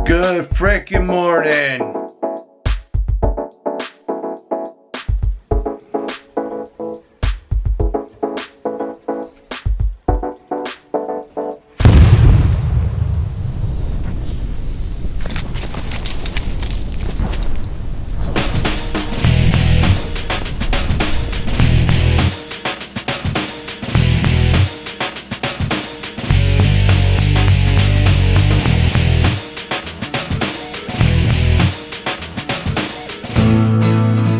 Good freaking morning.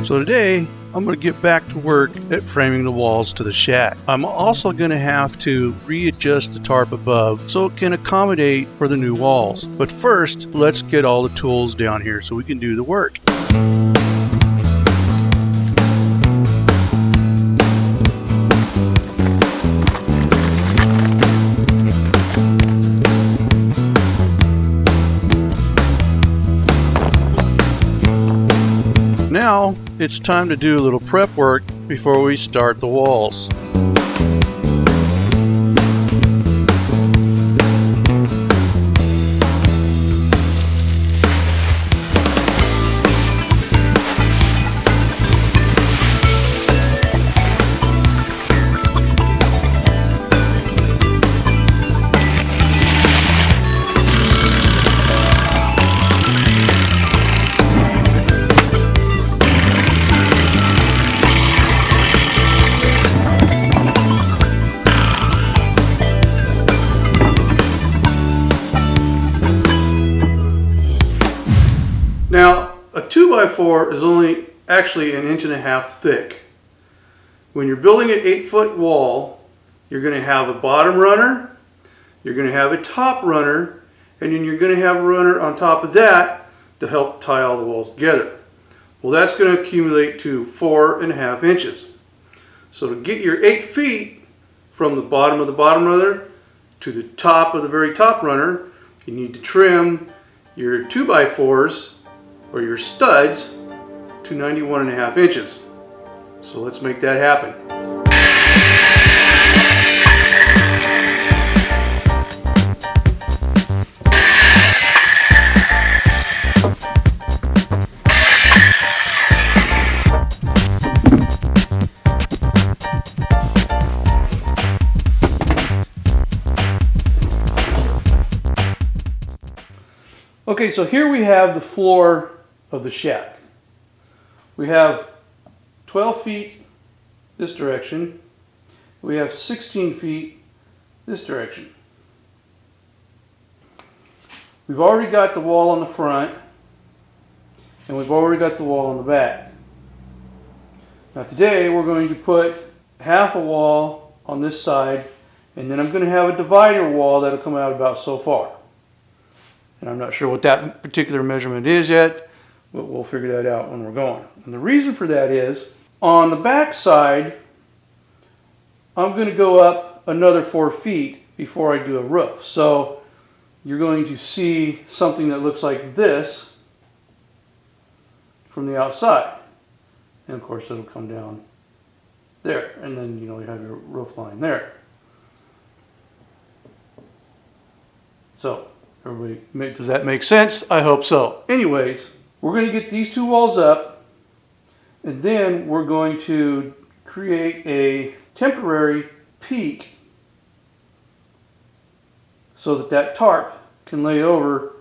So today, I'm going to get back to work at framing the walls to the shack. I'm also going to have to readjust the tarp above so it can accommodate for the new walls. But first, let's get all the tools down here so we can do the work. Now, it's time to do a little prep work before we start the walls. Now, a 2x4 is only actually 1.5 inches thick. When you're building an 8-foot wall, you're going to have a bottom runner, you're going to have a top runner, and then you're going to have a runner on top of that to help tie all the walls together. Well, that's going to accumulate to 4.5 inches. So to get your 8 feet from the bottom of the bottom runner to the top of the very top runner, you need to trim your 2x4s or your studs to 91.5 inches. So let's make that happen. Okay, so here we have the floor of the shack. We have 12 feet this direction. We have 16 feet this direction. We've already got the wall on the front, and we've already got the wall on the back. Now today we're going to put half a wall on this side, and then I'm going to have a divider wall that'll come out about so far. And I'm not sure what that particular measurement is yet, but we'll figure that out when we're going. And the reason for that is, on the back side, I'm going to go up another 4 feet before I do a roof. So you're going to see something that looks like this from the outside. And of course it'll come down there. And then you have your roof line there. So, everybody, does that make sense? I hope so. Anyways, we're going to get these two walls up, and then we're going to create a temporary peak so that that tarp can lay over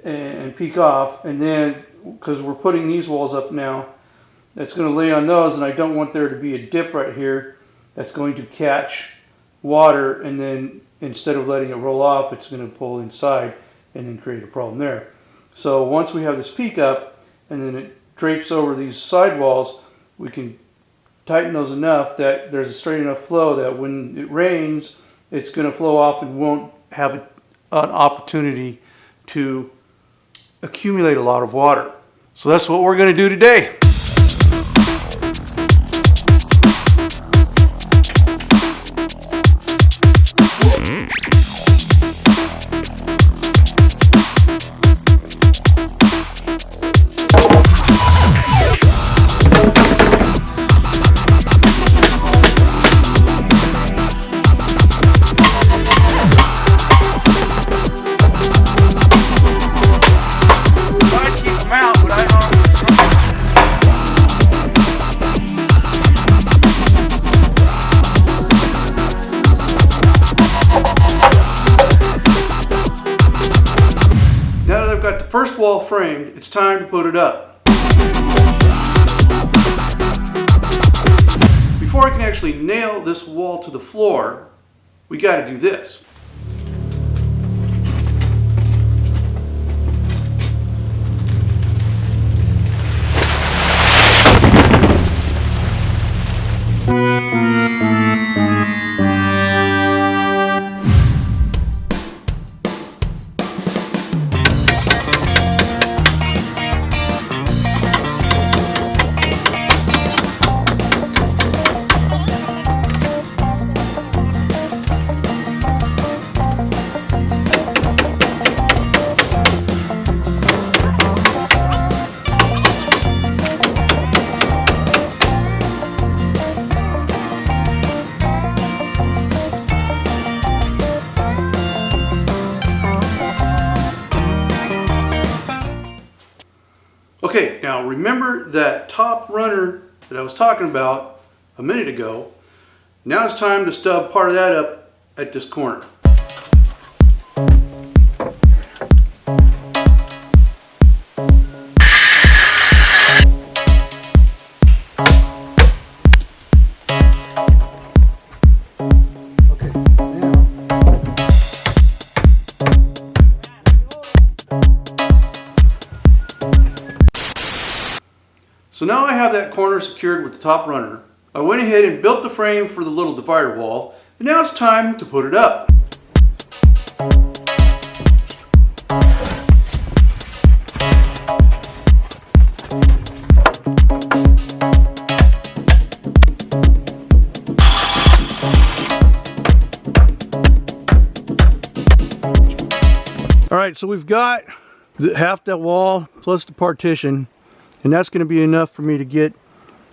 and peek off. And then, because we're putting these walls up now, that's going to lay on those, and I don't want there to be a dip right here that's going to catch water, and then instead of letting it roll off, it's going to pull inside and then create a problem there. So once we have this peak up and then it drapes over these side walls, we can tighten those enough that there's a straight enough flow that when it rains, it's going to flow off and won't have an opportunity to accumulate a lot of water. So that's what we're going to do today. first wall framed, it's time to put it up. Before I can actually nail this wall to the floor, we got to do this. Okay, now remember that top runner that I was talking about a minute ago. Now it's time to stub part of that up at this corner. So now I have that corner secured with the top runner. I went ahead and built the frame for the little divider wall, and now it's time to put it up. Alright, so we've got half that wall plus the partition. And that's going to be enough for me to get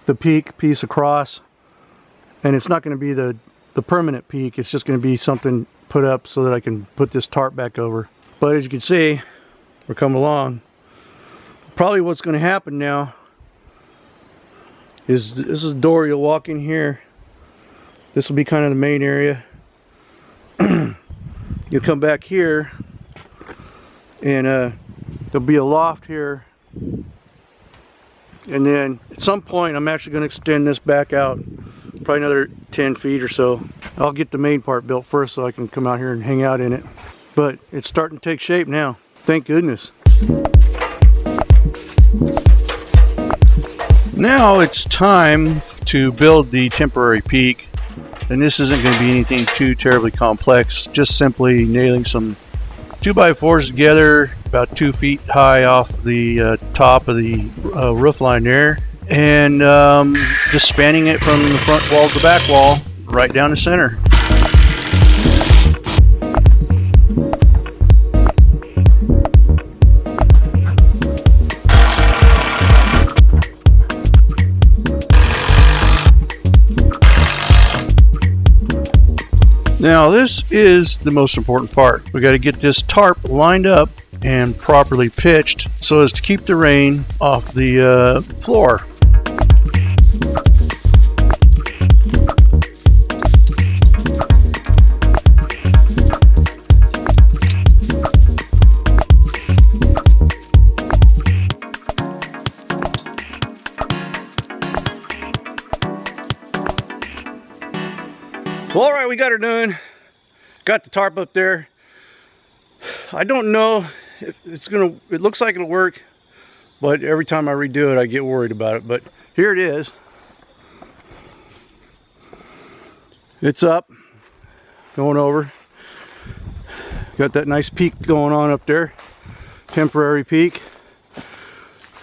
the peak piece across. And it's not going to be the permanent peak. It's just going to be something put up so that I can put this tarp back over. But as you can see, we're coming along. Probably what's going to happen now is this is a door. You'll walk in here. This will be kind of the main area. You'll come back here and there'll be a loft here. And then at some point I'm actually going to extend this back out probably another 10 feet or so. I'll get the main part built first so I can come out here and hang out in it. But it's starting to take shape now. Thank goodness. Now it's time to build the temporary peak. And this isn't going to be anything too terribly complex. Just simply nailing some 2x4s together about 2 feet high off the top of the roof line there, and just spanning it from the front wall to the back wall right down the center. Now this is the most important part. We got to get this tarp lined up and properly pitched so as to keep the rain off the floor. Well, all right, we got her done. Got the tarp up there. I don't know if it's gonna, it looks like it'll work, but every time I redo it, I get worried about it. But here it is. It's up, going over. Got that nice peak going on up there, temporary peak.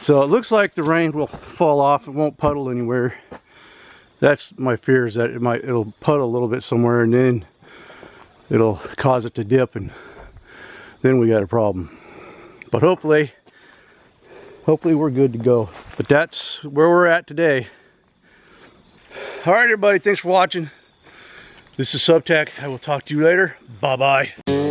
So it looks like the rain will fall off. It won't puddle anywhere. That's my fear, is that it'll puddle a little bit somewhere and then it'll cause it to dip, and then we got a problem. But hopefully we're good to go. But that's where we're at today. All right, everybody, thanks for watching. This is Subtac. I will talk to you later. Bye-bye.